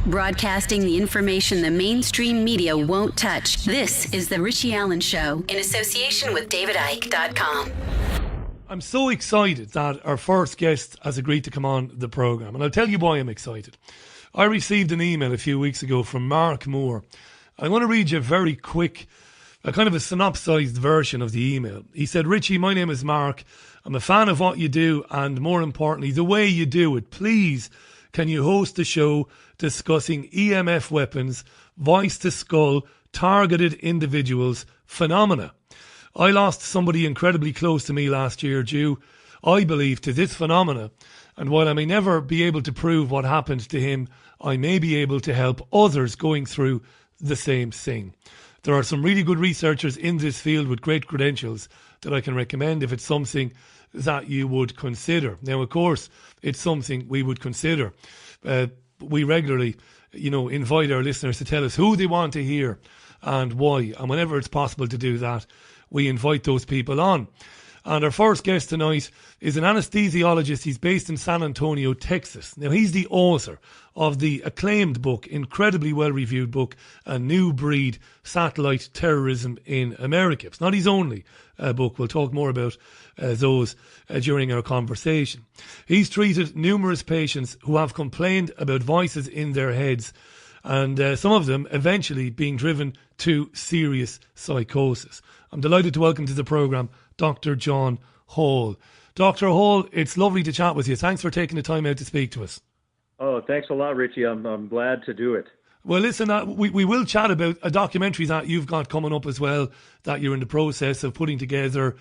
Broadcasting the information the mainstream media won't touch. This is The Richie Allen Show in association with DavidIke.com. I'm so excited that our first guest has agreed to come on the programme, and I'll tell you why I'm excited. I received an email a few weeks ago from Mark Moore. I'm going to read you a very quick, a kind of a synopsised version of the email. He said, "Richie, my name is Mark. I'm a fan of what you do and, more importantly, the way you do it. Please, can you host a show discussing EMF weapons, voice to skull, targeted individuals, phenomena? I lost somebody incredibly close to me last year due, I believe, to this phenomena. And while I may never be able to prove what happened to him, I may be able to help others going through the same thing. There are some really good researchers in this field with great credentials that I can recommend if it's something that you would consider." Now, of course, it's something we would consider. We regularly, invite our listeners to tell us who they want to hear and why. And whenever it's possible to do that, we invite those people on. And our first guest tonight is an anesthesiologist. He's based in San Antonio, Texas. Now, he's the author of the acclaimed book, incredibly well-reviewed book, A New Breed: Satellite Terrorism in America. It's not his only book. We'll talk more about those during our conversation. He's treated numerous patients who have complained about voices in their heads, and some of them eventually being driven to serious psychosis. I'm delighted to welcome to the programme Dr. John Hall. Dr. Hall, it's lovely to chat with you. Thanks for taking the time out to speak to us. Oh, thanks a lot, Richie. I'm glad to do it. Well, listen, we will chat about a documentary that you've got coming up as well, that you're in the process of putting together,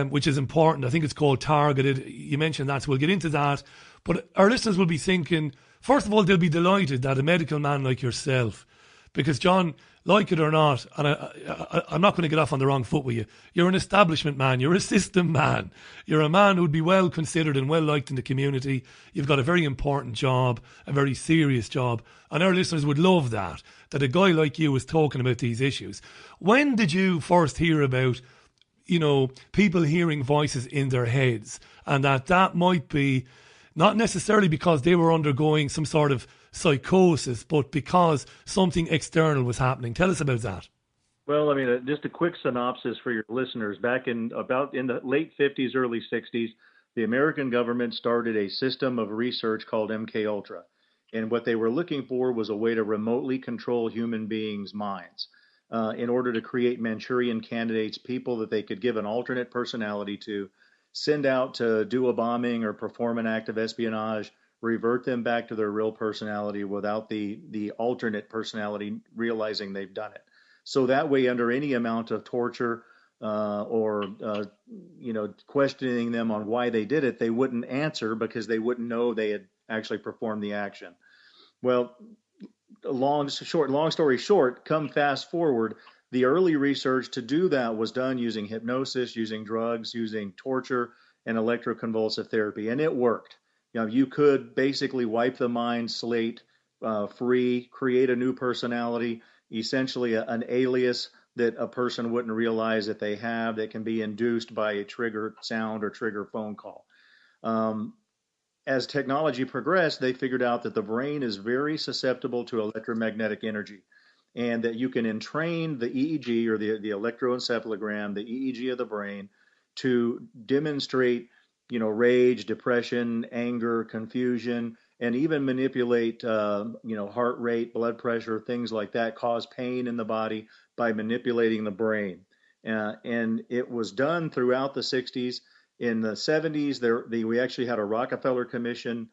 which is important. I think it's called Targeted. You mentioned that, so we'll get into that. But our listeners will be thinking, first of all, they'll be delighted that a medical man like yourself, because John, like it or not, and I'm not going to get off on the wrong foot with you, you're an establishment man, you're a system man, you're a man who'd be well considered and well liked in the community. You've got a very important job, a very serious job, and our listeners would love that a guy like you is talking about these issues. When did you first hear about, people hearing voices in their heads, and that might be not necessarily because they were undergoing some sort of psychosis, but because something external was happening? Tell us about that. Well, just a quick synopsis for your listeners. Back in the late 50s, early 60s, the American government started a system of research called MKUltra. And what they were looking for was a way to remotely control human beings' minds in order to create Manchurian candidates, people that they could give an alternate personality to, send out to do a bombing or perform an act of espionage, revert them back to their real personality without the alternate personality realizing they've done it. So that way, under any amount of torture or questioning them on why they did it, they wouldn't answer because they wouldn't know they had actually performed the action. Well, long story short, come fast forward, the early research to do that was done using hypnosis, using drugs, using torture, and electroconvulsive therapy, and it worked. You could basically wipe the mind slate free, create a new personality, essentially an alias that a person wouldn't realize that they have, that can be induced by a trigger sound or trigger phone call. As technology progressed, they figured out that the brain is very susceptible to electromagnetic energy, and that you can entrain the EEG or the electroencephalogram, the EEG of the brain, to demonstrate rage, depression, anger, confusion, and even manipulate, heart rate, blood pressure, things like that, cause pain in the body by manipulating the brain. And it was done throughout the 60s. In the 70s, we actually had a Rockefeller Commission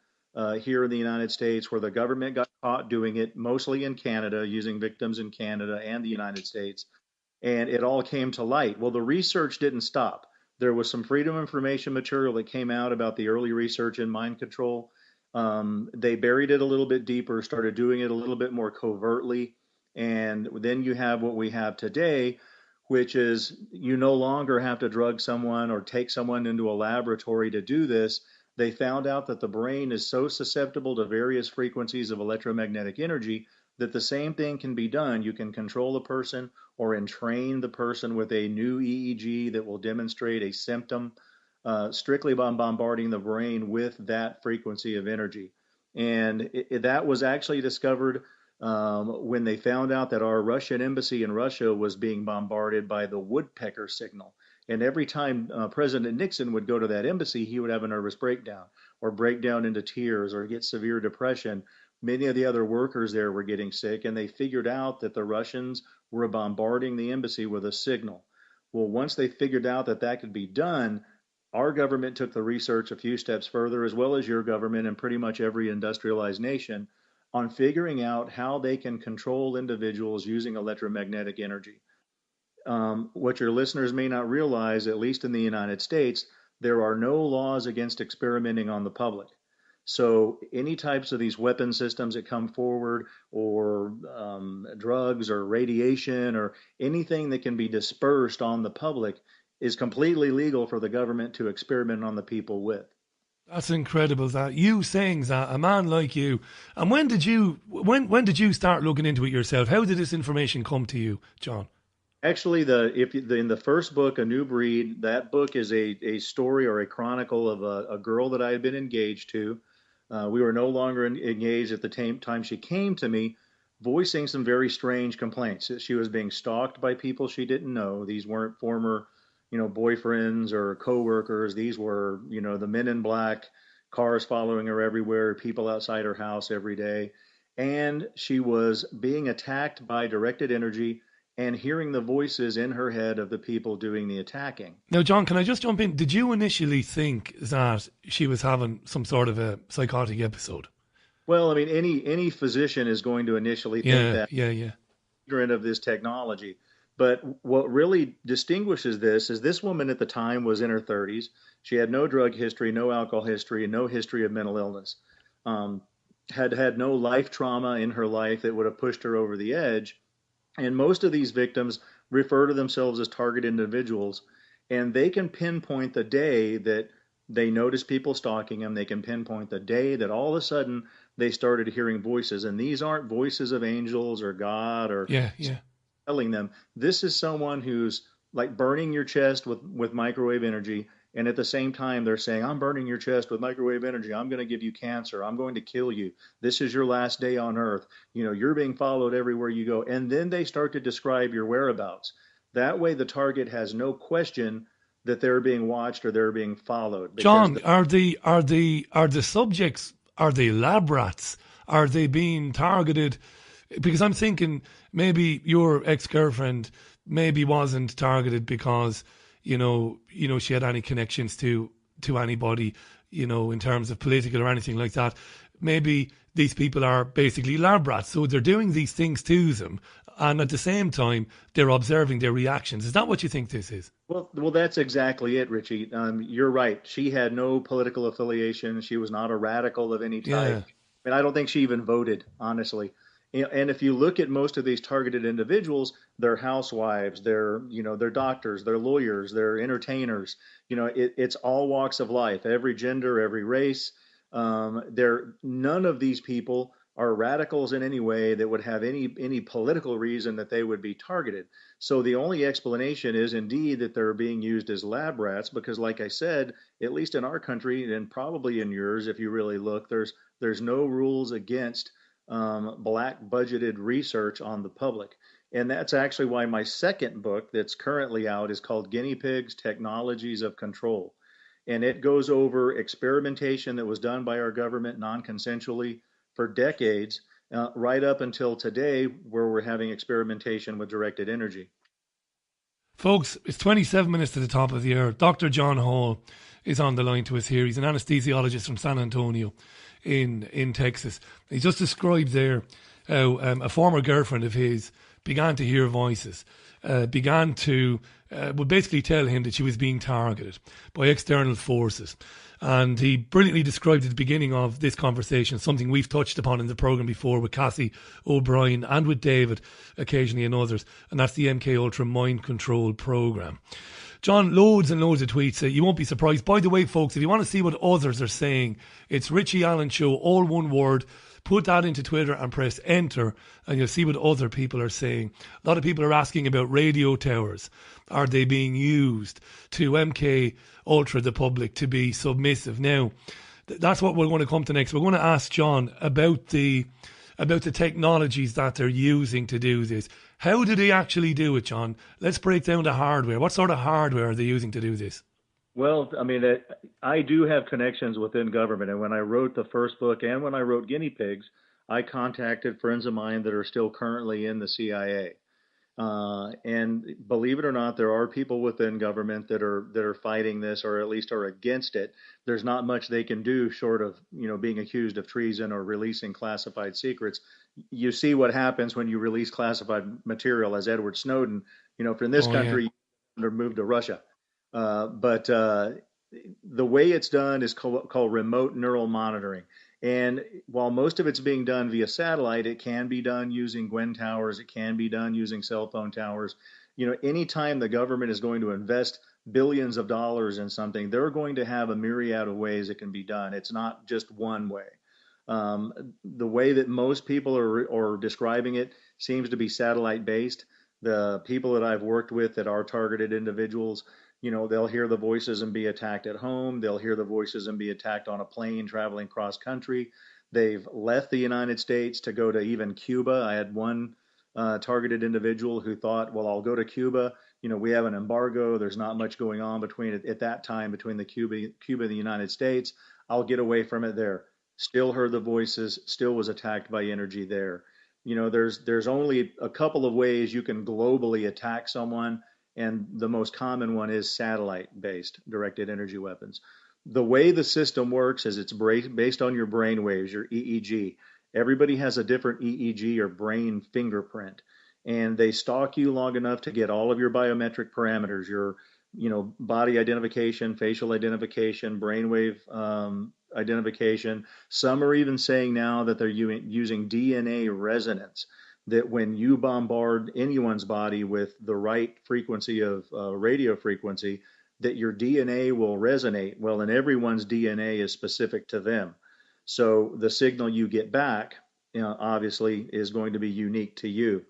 here in the United States where the government got caught doing it, mostly in Canada, using victims in Canada and the United States. And it all came to light. Well, the research didn't stop. There was some Freedom of Information material that came out about the early research in mind control. They buried it a little bit deeper, started doing it a little bit more covertly. And then you have what we have today, which is you no longer have to drug someone or take someone into a laboratory to do this. They found out that the brain is so susceptible to various frequencies of electromagnetic energy that the same thing can be done. You can control a person or entrain the person with a new EEG that will demonstrate a symptom strictly by bombarding the brain with that frequency of energy. And that was actually discovered when they found out that our Russian embassy in Russia was being bombarded by the woodpecker signal. And every time President Nixon would go to that embassy, he would have a nervous breakdown or break down into tears or get severe depression. Many of the other workers there were getting sick, and they figured out that the Russians were bombarding the embassy with a signal. Well, once they figured out that that could be done, our government took the research a few steps further, as well as your government and pretty much every industrialized nation, on figuring out how they can control individuals using electromagnetic energy. What your listeners may not realize, at least in the United States, there are no laws against experimenting on the public. So any types of these weapon systems that come forward, or drugs or radiation or anything that can be dispersed on the public, is completely legal for the government to experiment on the people with. That's incredible, that you saying that, a man like you. And when did you start looking into it yourself? How did this information come to you, John? Actually, in the first book, A New Breed, that book is a story or a chronicle of a girl that I had been engaged to. We were no longer engaged at the time she came to me, voicing some very strange complaints. She was being stalked by people she didn't know. These weren't former, boyfriends or coworkers. These were, the men in black, cars following her everywhere, people outside her house every day. And she was being attacked by directed energy and hearing the voices in her head of the people doing the attacking. Now, John, can I just jump in? Did you initially think that she was having some sort of a psychotic episode? Well, I mean, any physician is going to initially think that. Ignorant of this technology. But what really distinguishes this is this woman at the time was in her 30s. She had no drug history, no alcohol history, and no history of mental illness. Had no life trauma in her life that would have pushed her over the edge. And most of these victims refer to themselves as target individuals, and they can pinpoint the day that they notice people stalking them. They can pinpoint the day that all of a sudden they started hearing voices. And these aren't voices of angels or God or telling them. This is someone who's like burning your chest with microwave energy. And at the same time, they're saying, I'm burning your chest with microwave energy. I'm going to give you cancer. I'm going to kill you. This is your last day on earth. You're being followed everywhere you go. And then they start to describe your whereabouts. That way, the target has no question that they're being watched or they're being followed. John, are the subjects, are they lab rats? Are they being targeted? Because I'm thinking maybe your ex-girlfriend maybe wasn't targeted because she had any connections to anybody, in terms of political or anything like that. Maybe these people are basically lab rats, so they're doing these things to them, and at the same time, they're observing their reactions. Is that what you think this is? Well, that's exactly it, Richie. You're right. She had no political affiliation. She was not a radical of any type. Yeah. I mean, I don't think she even voted, honestly. And if you look at most of these targeted individuals, they're housewives, they're doctors, they're lawyers, they're entertainers. It's all walks of life, every gender, every race. None of these people are radicals in any way that would have any political reason that they would be targeted. So the only explanation is indeed that they're being used as lab rats, because like I said, at least in our country and probably in yours, if you really look, there's no rules against black budgeted research on the public. And that's actually why my second book that's currently out is called Guinea Pigs, Technologies of Control. And it goes over experimentation that was done by our government non-consensually for decades, right up until today, where we're having experimentation with directed energy. Folks, it's 27 minutes to the top of the hour. Dr. John Hall is on the line to us here. He's an anesthesiologist from San Antonio in Texas. He just described there how a former girlfriend of his began to hear voices, would basically tell him that she was being targeted by external forces. And he brilliantly described at the beginning of this conversation something we've touched upon in the programme before with Cassie O'Brien and with David occasionally and others, and that's the MKUltra Mind Control programme. John, loads and loads of tweets. You won't be surprised. By the way, folks, if you want to see what others are saying, it's Richie Allen Show, all one word. Put that into Twitter and press enter, and you'll see what other people are saying. A lot of people are asking about radio towers. Are they being used to MKUltra the public to be submissive? Now, that's what we're going to come to next. We're going to ask John about the technologies that they're using to do this. How do they actually do it, John? Let's break down the hardware. What sort of hardware are they using to do this? Well, I mean, I do have connections within government. And when I wrote the first book and when I wrote Guinea Pigs, I contacted friends of mine that are still currently in the CIA. And believe it or not, there are people within government that are fighting this, or at least are against it. There's not much they can do short of, being accused of treason or releasing classified secrets. You see what happens when you release classified material, as Edward Snowden. From this country, yeah, moved to Russia. But the way it's done is called remote neural monitoring. And while most of it's being done via satellite, it can be done using Gwen towers. It can be done using cell phone towers. Anytime the government is going to invest billions of dollars in something, they're going to have a myriad of ways it can be done. It's not just one way. The way that most people are describing it seems to be satellite based. The people that I've worked with that are targeted individuals, they'll hear the voices and be attacked at home. They'll hear the voices and be attacked on a plane traveling cross country. They've left the United States to go to even Cuba. I had one targeted individual who thought, well, I'll go to Cuba. We have an embargo. There's not much going on at that time between the Cuba and the United States. I'll get away from it there. Still heard the voices, still was attacked by energy there. There's only a couple of ways you can globally attack someone. And the most common one is satellite-based directed energy weapons. The way the system works is it's based on your brain waves, your EEG. Everybody has a different EEG or brain fingerprint, and they stalk you long enough to get all of your biometric parameters, your body identification, facial identification, brainwave identification. Some are even saying now that they're using DNA resonance, that when you bombard anyone's body with the right frequency of radio frequency, that your DNA will resonate. Well, and everyone's DNA is specific to them. So the signal you get back, obviously, is going to be unique to you.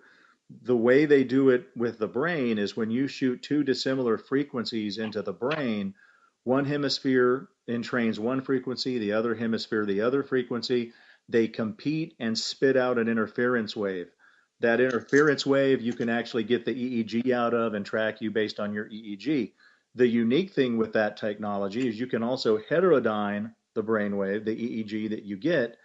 The way they do it with the brain is when you shoot two dissimilar frequencies into the brain, one hemisphere entrains one frequency, the other hemisphere the other frequency. They compete and spit out an interference wave. That interference wave you can actually get the EEG out of and track you based on your EEG. The unique thing with that technology is you can also heterodyne the brainwave, the EEG that you get,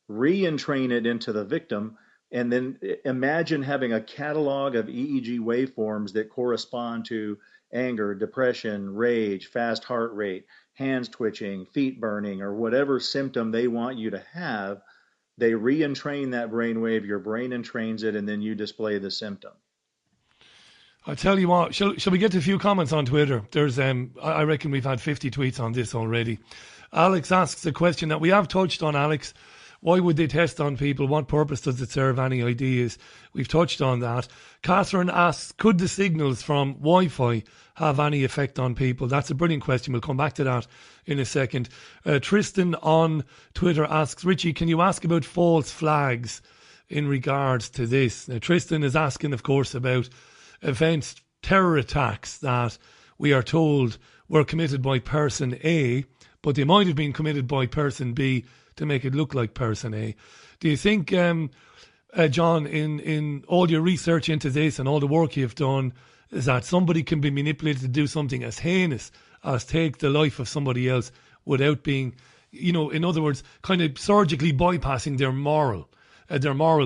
re-entrain it into the victim, and then imagine having a catalog of EEG waveforms that correspond to anger, depression, rage, fast heart rate, hands twitching, feet burning, or whatever symptom they want you to have. They re-entrain that brainwave, your brain entrains it, and then you display the symptom. I tell you what, shall we get to a few comments on Twitter? There's, I reckon we've had 50 tweets on this already. Alex asks a question that we have touched on, Alex. Why would they test on people? What purpose does it serve? Any ideas? We've touched on that. Catherine asks, could the signals from Wi-Fi have any effect on people? That's a brilliant question. We'll come back to that in a second. Tristan on Twitter asks, Richie, can you ask about false flags in regards to this? Now, Tristan is asking, of course, about events, terror attacks that we are told were committed by person A, but they might have been committed by person B to make it look like person A. Do you think, John, in all your research into this and all the work you've done, is that somebody can be manipulated to do something as heinous as take the life of somebody else without being, in other words, kind of surgically bypassing their moral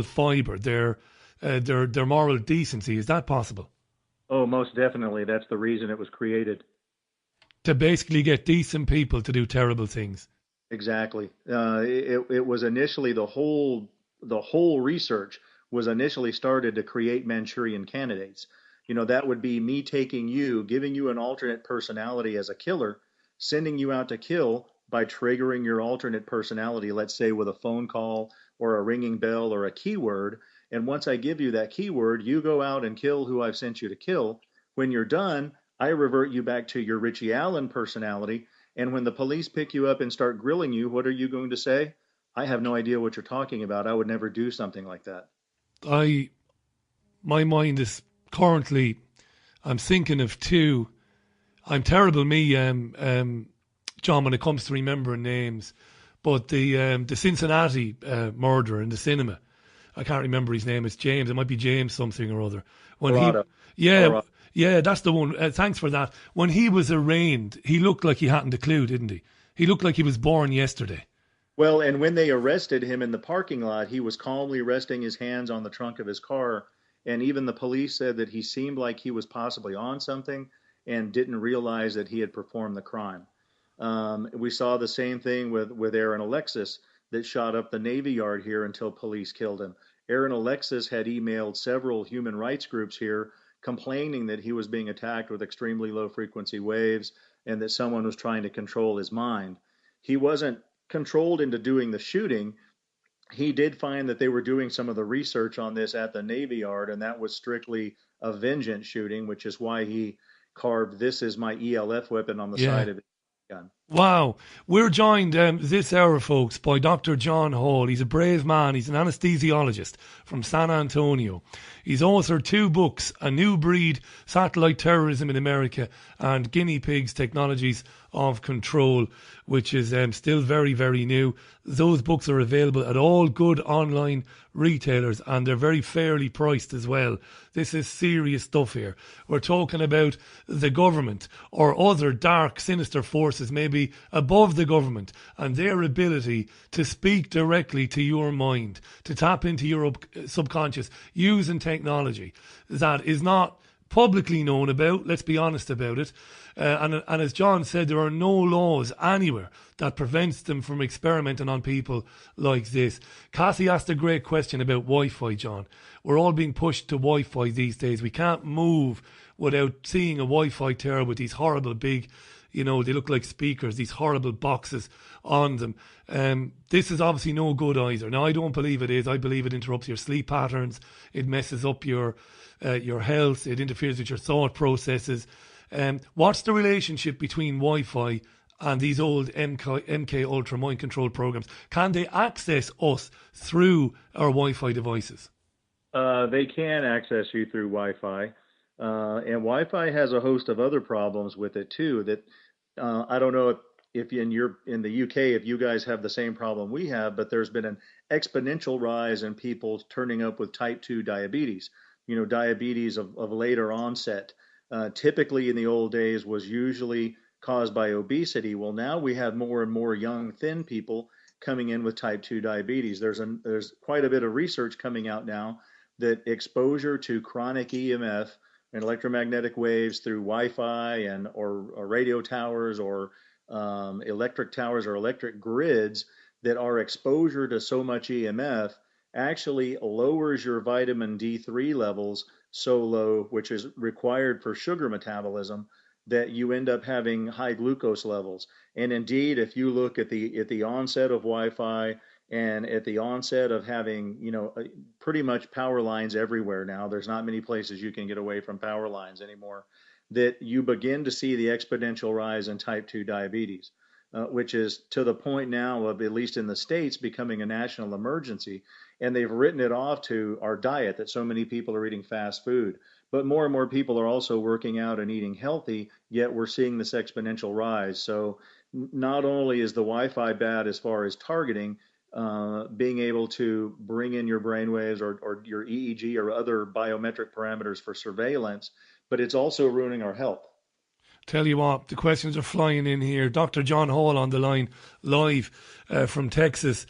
fibre, their moral decency? Is that possible? Oh, most definitely. That's the reason it was created. To basically get decent people to do terrible things. Exactly. It was initially the whole research was initially started to create Manchurian candidates. That would be me taking you, giving you an alternate personality as a killer, sending you out to kill by triggering your alternate personality, let's say with a phone call or a ringing bell or a keyword. And once I give you that keyword, you go out and kill who I've sent you to kill. When you're done, I revert you back to your Richie Allen personality. And when the police pick you up and start grilling you, what are you going to say? I have no idea what you're talking about. I would never do something like that. My mind is currently, I'm thinking of two. I'm terrible, me, John, when it comes to remembering names. But the Cincinnati murderer in the cinema, I can't remember his name. It's James. It might be James something or other. When Colorado. yeah, Colorado. yeah, that's the one. Thanks for that. When he was arraigned, he looked like he hadn't a clue, didn't he? He looked like he was born yesterday. Well, and when they arrested him in the parking lot, he was calmly resting his hands on the trunk of his car. And even the police said that he seemed like he was possibly on something and didn't realize that he had performed the crime. We saw the same thing with Aaron Alexis that shot up the Navy Yard here until police killed him. Aaron Alexis had emailed several human rights groups here complaining that he was being attacked with extremely low frequency waves and that someone was trying to control his mind. He wasn't controlled into doing the shooting. He did find that they were doing some of the research on this at the Navy Yard, and that was strictly a vengeance shooting, which is why he carved "This is my ELF weapon" on the side of his gun. Wow. We're joined this hour, folks, by Dr. John Hall. He's a brave man. He's an anesthesiologist from San Antonio. He's authored 2 books, A New Breed, Satellite Terrorism in America, and Guinea Pigs, Technologies of Control, which is still very, very new. Those books are available at all good online retailers, and they're very fairly priced as well. This is serious stuff here. We're talking about the government or other dark, sinister forces, maybe above the government, and their ability to speak directly to your mind, to tap into your subconscious using technology that is not publicly known about. Let's be honest about it. And as John said, there are no laws anywhere that prevents them from experimenting on people like this. Cassie asked a great question about Wi-Fi, John. We're all being pushed to Wi-Fi these days. We can't move without seeing a Wi-Fi tower with these horrible big, they look like speakers, these horrible boxes on them. This is obviously no good either. Now, I don't believe it is. I believe it interrupts your sleep patterns. It messes up your health. It interferes with your thought processes. What's the relationship between Wi-Fi and these old MKUltra mind control programs? Can they access us through our Wi-Fi devices? They can access you through Wi-Fi. And Wi-Fi has a host of other problems with it too. That I don't know if in the UK, if you guys have the same problem we have, but there's been an exponential rise in people turning up with type 2 diabetes. Diabetes of later onset. Typically in the old days was usually caused by obesity. Well, now we have more and more young, thin people coming in with type 2 diabetes. There's quite a bit of research coming out now that exposure to chronic EMF and electromagnetic waves through Wi-Fi or radio towers or electric towers or electric grids that are exposure to so much EMF actually lowers your vitamin D3 levels so low, which is required for sugar metabolism, that you end up having high glucose levels. And indeed, if you look at the onset of Wi-Fi and at the onset of having, pretty much power lines everywhere now, there's not many places you can get away from power lines anymore, that you begin to see the exponential rise in type 2 diabetes, which is to the point now of, at least in the States, becoming a national emergency. And they've written it off to our diet, that so many people are eating fast food. But more and more people are also working out and eating healthy, yet we're seeing this exponential rise. So not only is the Wi-Fi bad as far as targeting, being able to bring in your brainwaves or your EEG or other biometric parameters for surveillance, but it's also ruining our health. Tell you what, the questions are flying in here. Dr. John Hall on the line, live from Texas.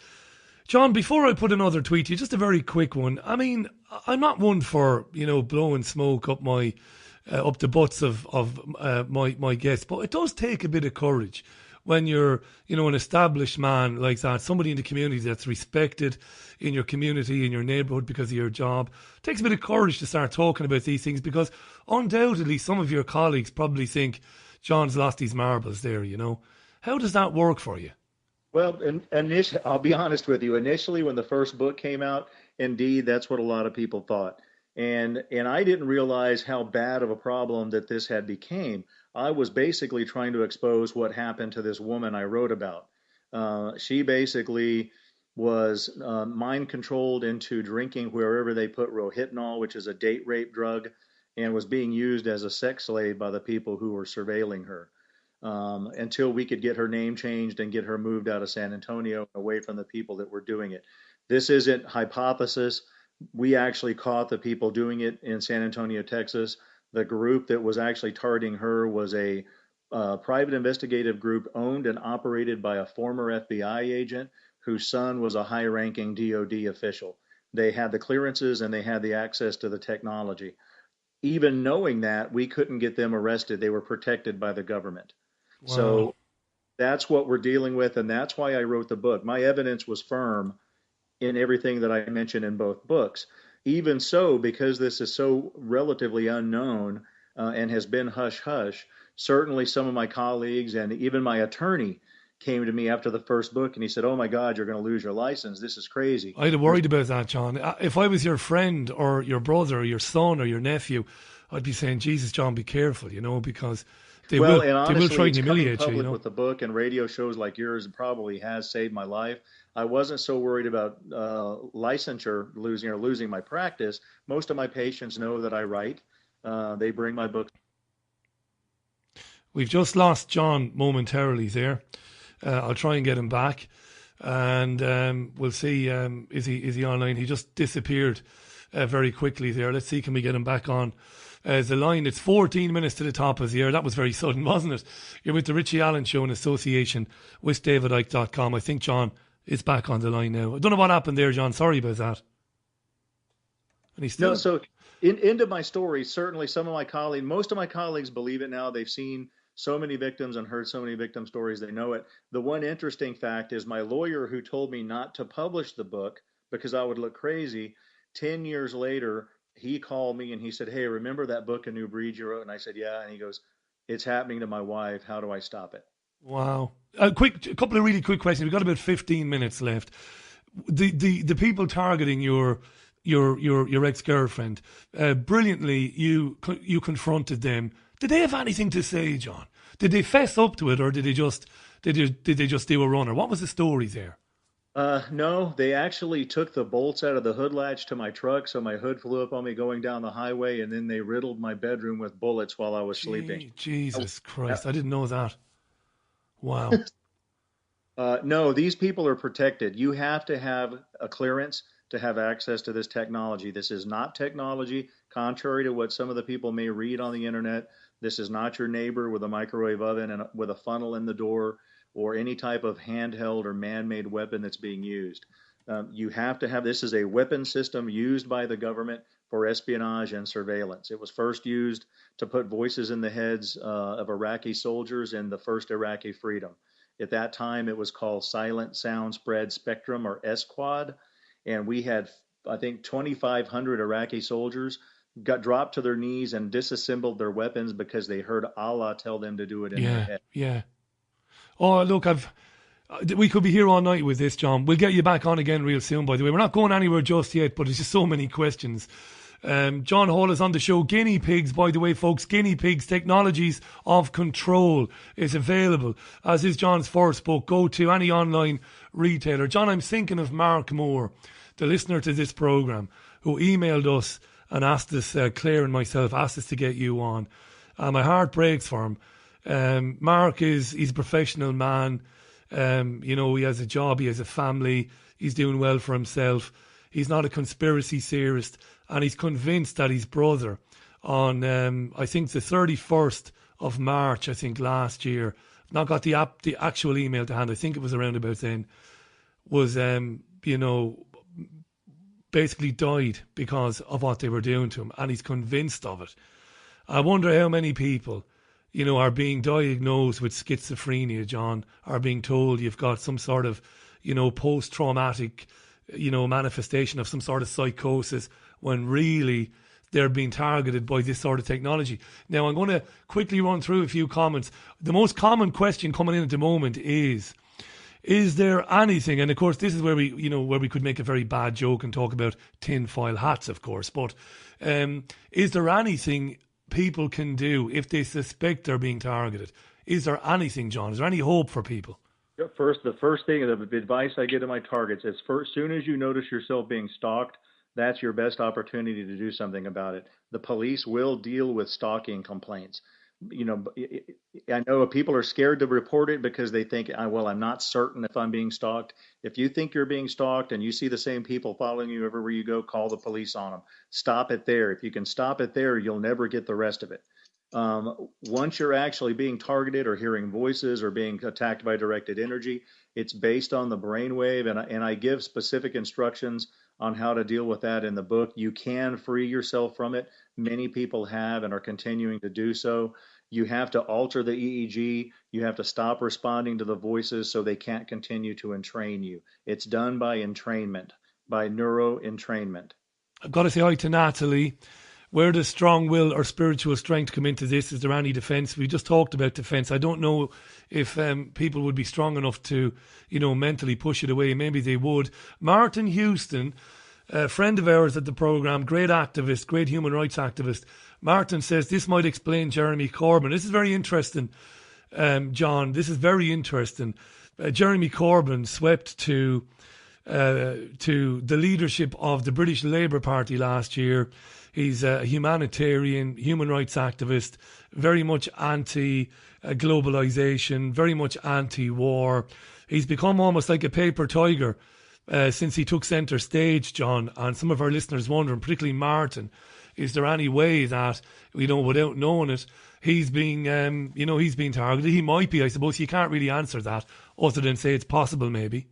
John, before I put another tweet to you, just a very quick one. I mean, I'm not one for, blowing smoke up up the butts of my guests, but it does take a bit of courage when you're, an established man like that, somebody in the community that's respected in your community, in your neighbourhood because of your job. It takes a bit of courage to start talking about these things, because undoubtedly some of your colleagues probably think John's lost his marbles there, How does that work for you? Well, initially, I'll be honest with you. Initially, when the first book came out, indeed, that's what a lot of people thought. And I didn't realize how bad of a problem that this had became. I was basically trying to expose what happened to this woman I wrote about. She basically was mind controlled into drinking wherever they put rohypnol, which is a date rape drug, and was being used as a sex slave by the people who were surveilling her. until we could get her name changed and get her moved out of San Antonio away from the people that were doing it. This isn't hypothesis. We actually caught the people doing it in San Antonio, Texas. The group that was actually targeting her was a private investigative group owned and operated by a former FBI agent whose son was a high ranking DOD official. They had the clearances and they had the access to the technology. Even knowing that, we couldn't get them arrested. They were protected by the government. Wow. So that's what we're dealing with. And that's why I wrote the book. My evidence was firm in everything that I mentioned in both books. Even so, because this is so relatively unknown and has been hush hush, certainly some of my colleagues and even my attorney came to me after the first book and he said, "Oh my God, you're going to lose your license. This is crazy." I'd have worried about that, John. If I was your friend or your brother or your son or your nephew, I'd be saying, Jesus, John, be careful, because Well, and they will honestly, try and it's coming humiliate you, public with the book and radio shows like yours probably has saved my life. I wasn't so worried about licensure losing my practice. Most of my patients know that I write. They bring my books. We've just lost John momentarily there. I'll try and get him back, and we'll see. Is he online? He just disappeared very quickly there. Let's see, can we get him back on the line? It's 14 minutes to the top of the year. That was very sudden, wasn't it? You're with the Richie Allen Show in association with DavidIke.com. I think John is back on the line now. I don't know what happened there, John. Sorry about that. And he's still... No, so into my story, certainly most of my colleagues believe it now. They've seen so many victims and heard so many victim stories, they know it. The one interesting fact is my lawyer, who told me not to publish the book because I would look crazy, 10 years later, he called me and he said, "Hey, remember that book, A New Breed, you wrote?" And I said, "Yeah." And he goes, "It's happening to my wife. How do I stop it?" Wow. A couple of really quick questions. We've got about 15 minutes left. The people targeting your ex-girlfriend, brilliantly, you confronted them. Did they have anything to say, John? Did they fess up to it, or did they just do a runner? What was the story there? No, they actually took the bolts out of the hood latch to my truck, so my hood flew up on me going down the highway, and then they riddled my bedroom with bullets while I was sleeping. Jesus Christ, I didn't know that. Wow. No, these people are protected. You have to have a clearance to have access to this technology. This is not technology, contrary to what some of the people may read on the internet. This is not your neighbor with a microwave oven and with a funnel in the door or any type of handheld or man-made weapon that's being used. You have to have, this is a weapon system used by the government for espionage and surveillance. It was first used to put voices in the heads of Iraqi soldiers in the first Iraqi freedom. At that time, it was called Silent Sound Spread Spectrum, or SQUAD. And we had, I think, 2,500 Iraqi soldiers got dropped to their knees and disassembled their weapons because they heard Allah tell them to do it in their head. Yeah. Oh, look, we could be here all night with this, John. We'll get you back on again real soon, by the way. We're not going anywhere just yet, but there's just so many questions. John Hall is on the show. Guinea pigs, by the way, folks. Guinea pigs, Technologies of Control is available, as is John's first book. Go to any online retailer. John, I'm thinking of Mark Moore, the listener to this programme, who emailed us and asked us, Claire and myself, asked us to get you on. My heart breaks for him. Mark he's a professional man. He has a job, he has a family, he's doing well for himself. He's not a conspiracy theorist, and he's convinced that his brother on, I think the 31st of March, I think last year, I've not got the actual email to hand, I think it was around about then, was, basically died because of what they were doing to him, and he's convinced of it. I wonder how many people, are being diagnosed with schizophrenia, John, are being told you've got some sort of, post-traumatic, manifestation of some sort of psychosis, when really they're being targeted by this sort of technology. Now, I'm going to quickly run through a few comments. The most common question coming in at the moment is there anything, and of course this is where we could make a very bad joke and talk about tinfoil hats, of course, but is there anything people can do if they suspect they're being targeted? Is there anything, John? Is there any hope for people? The first thing, the advice I give to my targets is, as soon as you notice yourself being stalked, that's your best opportunity to do something about it. The police will deal with stalking complaints. you know, I know people are scared to report it because they think, well, I'm not certain if I'm being stalked. If you think you're being stalked and you see the same people following you everywhere you go, call the police on them. Stop it there. If you can stop it there, you'll never get the rest of it. Once you're actually being targeted or hearing voices or being attacked by directed energy, it's based on the brainwave, and I give specific instructions on how to deal with that in the book. You can free yourself from it. Many people have and are continuing to do so. You have to alter the EEG. You have to stop responding to the voices so they can't continue to entrain you. It's done by entrainment, by neuro entrainment. I've got to say hi to Natalie. Where does strong will or spiritual strength come into this? Is there any defence? We just talked about defence. I don't know if people would be strong enough to, mentally push it away. Maybe they would. Martin Houston, a friend of ours at the programme, great activist, great human rights activist. Martin says this might explain Jeremy Corbyn. This is very interesting, John. This is very interesting. Jeremy Corbyn swept to the leadership of the British Labour Party last year. He's a humanitarian, human rights activist, very much anti-globalisation, very much anti-war. He's become almost like a paper tiger since he took centre stage, John. And some of our listeners wondering, particularly Martin, is there any way that, without knowing it, he's being targeted? He might be, I suppose. You can't really answer that other than say it's possible, maybe.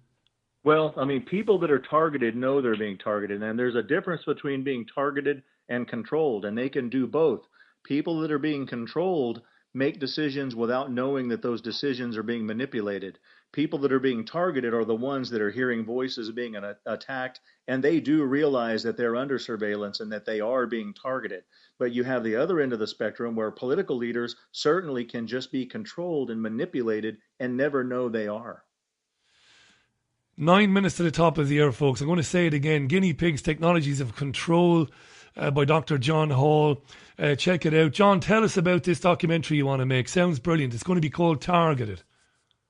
Well, I mean, people that are targeted know they're being targeted, and there's a difference between being targeted and controlled, and they can do both. People that are being controlled make decisions without knowing that those decisions are being manipulated. People that are being targeted are the ones that are hearing voices being attacked, and they do realize that they're under surveillance and that they are being targeted. But you have the other end of the spectrum where political leaders certainly can just be controlled and manipulated and never know they are. 9 minutes to the top of the hour, folks. I'm going to say it again. Guinea Pigs, Technologies of Control by Dr. John Hall. Check it out. John, tell us about this documentary you want to make. Sounds brilliant. It's going to be called Targeted.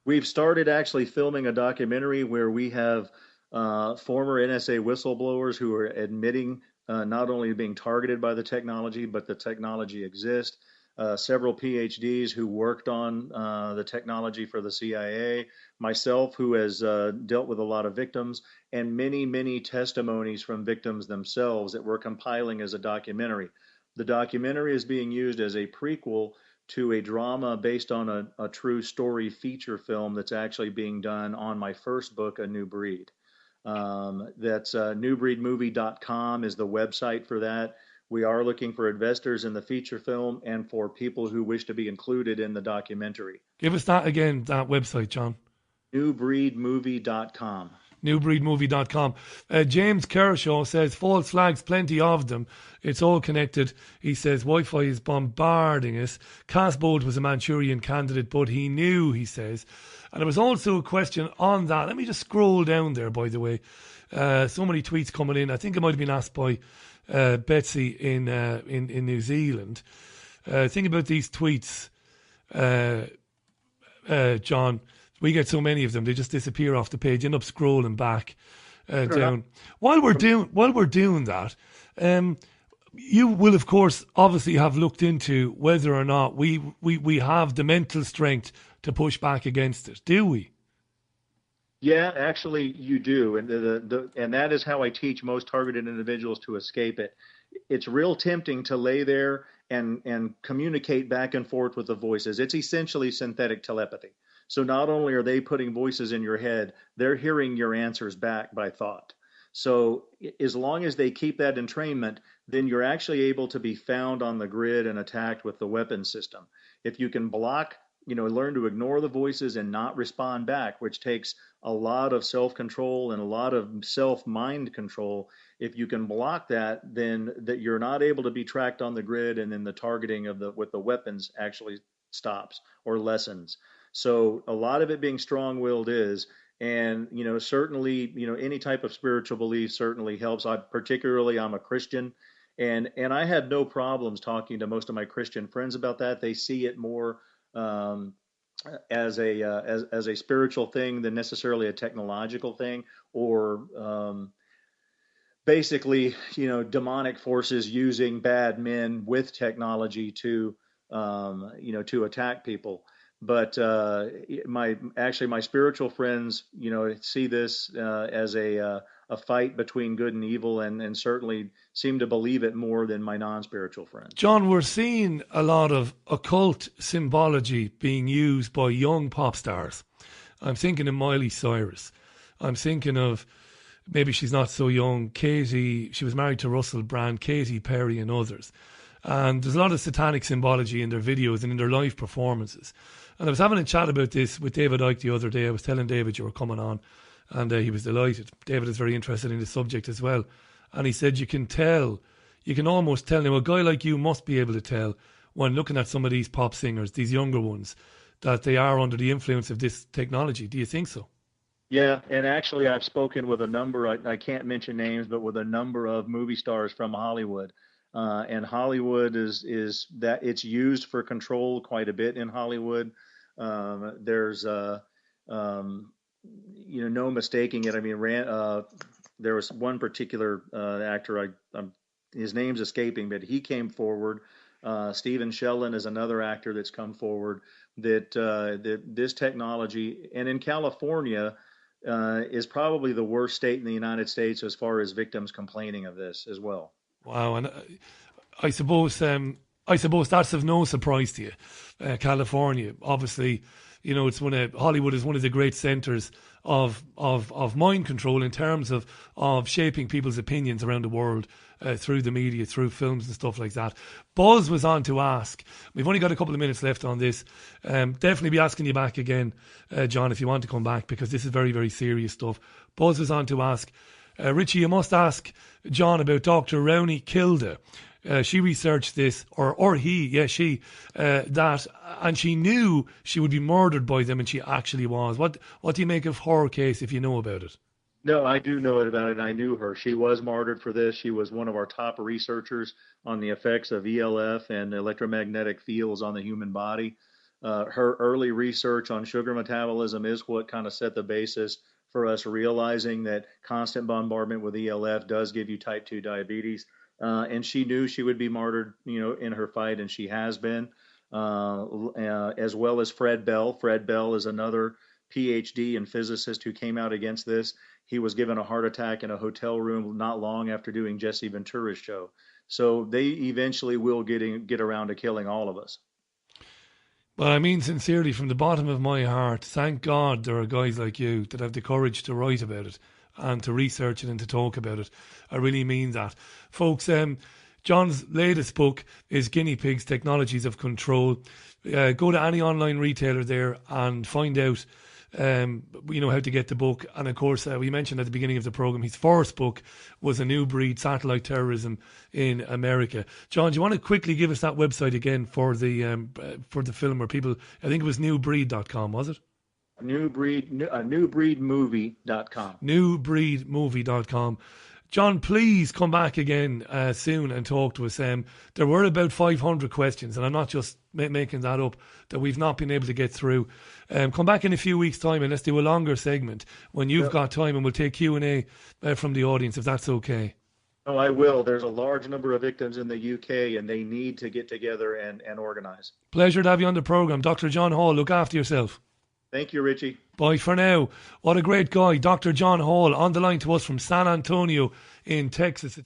We've started actually filming a documentary where we have former NSA whistleblowers who are admitting not only being targeted by the technology, but the technology exists. Several PhDs who worked on the technology for the CIA, myself who has dealt with a lot of victims, and many, many testimonies from victims themselves that we're compiling as a documentary. The documentary is being used as a prequel to a drama based on a true story feature film that's actually being done on my first book, A New Breed. That's newbreedmovie.com is the website for that. We are looking for investors in the feature film and for people who wish to be included in the documentary. Give us that again, that website, John. Newbreedmovie.com. Newbreedmovie.com. James Kershaw says, false flags, plenty of them. It's all connected. He says, Wi-Fi is bombarding us. Casbolt was a Manchurian candidate, but he knew, he says. And there was also a question on that. Let me just scroll down there, by the way. So many tweets coming in. I think it might have been asked by Betsy in New Zealand. Think about these tweets, John. We get so many of them; they just disappear off the page. End up scrolling back down. While we're doing that, you will, of course, obviously have looked into whether or not we have the mental strength to push back against it. Do we? Yeah, actually, you do, and and that is how I teach most targeted individuals to escape it. It's real tempting to lay there and communicate back and forth with the voices. It's essentially synthetic telepathy. So not only are they putting voices in your head, they're hearing your answers back by thought. So as long as they keep that entrainment, then you're actually able to be found on the grid and attacked with the weapon system. If you can block, learn to ignore the voices and not respond back, which takes a lot of self-control and a lot of self-mind control. If you can block that, then that you're not able to be tracked on the grid, and then the targeting with the weapons actually stops or lessens. So a lot of it being strong-willed is, and certainly any type of spiritual belief certainly helps. I'm a Christian, and I had no problems talking to most of my Christian friends about that. They see it more as a spiritual thing than necessarily a technological thing, or basically demonic forces using bad men with technology to to attack people. But my spiritual friends, see this as a fight between good and evil, and certainly seem to believe it more than my non-spiritual friends. John, we're seeing a lot of occult symbology being used by young pop stars. I'm thinking of Miley Cyrus. I'm thinking of, maybe she's not so young, Katy. She was married to Russell Brand, Katy Perry and others. And there's a lot of satanic symbology in their videos and in their live performances. And I was having a chat about this with David Icke the other day. I was telling David you were coming on, and he was delighted. David is very interested in the subject as well. And he said you can almost tell. Now, a guy like you must be able to tell when looking at some of these pop singers, these younger ones, that they are under the influence of this technology. Do you think so? Yeah, and actually I've spoken with a number, I can't mention names, but with a number of movie stars from Hollywood. And Hollywood is that it's used for control quite a bit in Hollywood. There's no mistaking it. I mean, there was one particular actor, his name's escaping, but he came forward. Stephen Sheldon is another actor that's come forward that this technology, and in California, is probably the worst state in the United States as far as victims complaining of this as well. Wow, and I suppose that's of no surprise to you. California, obviously, it's Hollywood is one of the great centres of mind control in terms of shaping people's opinions around the world through the media, through films and stuff like that. Buzz was on to ask. We've only got a couple of minutes left on this. Definitely be asking you back again, John, if you want to come back, because this is very, very serious stuff. Buzz was on to ask, Richie, you must ask John about Dr. Rowney Kilda. She researched this, she, and she knew she would be murdered by them, and she actually was. What do you make of her case, if you know about it? No, I do know about it, and I knew her. She was martyred for this. She was one of our top researchers on the effects of ELF and electromagnetic fields on the human body. Her early research on sugar metabolism is what kind of set the basis for us realizing that constant bombardment with ELF does give you type 2 diabetes. And she knew she would be martyred, in her fight, and she has been, as well as Fred Bell. Fred Bell is another PhD and physicist who came out against this. He was given a heart attack in a hotel room not long after doing Jesse Ventura's show. So they eventually will get around to killing all of us. Well, I mean, sincerely, from the bottom of my heart, thank God there are guys like you that have the courage to write about it and to research it and to talk about it. I really mean that. Folks, John's latest book is Guinea Pigs, Technologies of Control. Go to any online retailer there and find out how to get the book. And of course, we mentioned at the beginning of the programme, his first book was A New Breed, Satellite Terrorism in America. John, do you want to quickly give us that website again for the film where people, I think it was newbreed.com, was it? Newbreedmovie.com. Newbreedmovie.com. John, please come back again soon and talk to us. There were about 500 questions, and I'm not just making that up, that we've not been able to get through. Come back in a few weeks' time and let's do a longer segment when you've got time, and we'll take Q&A from the audience, if that's okay. Oh, I will. There's a large number of victims in the UK, and they need to get together and organise. Pleasure to have you on the programme. Dr. John Hall, look after yourself. Thank you, Richie. Bye for now. What a great guy. Dr. John Hall on the line to us from San Antonio in Texas.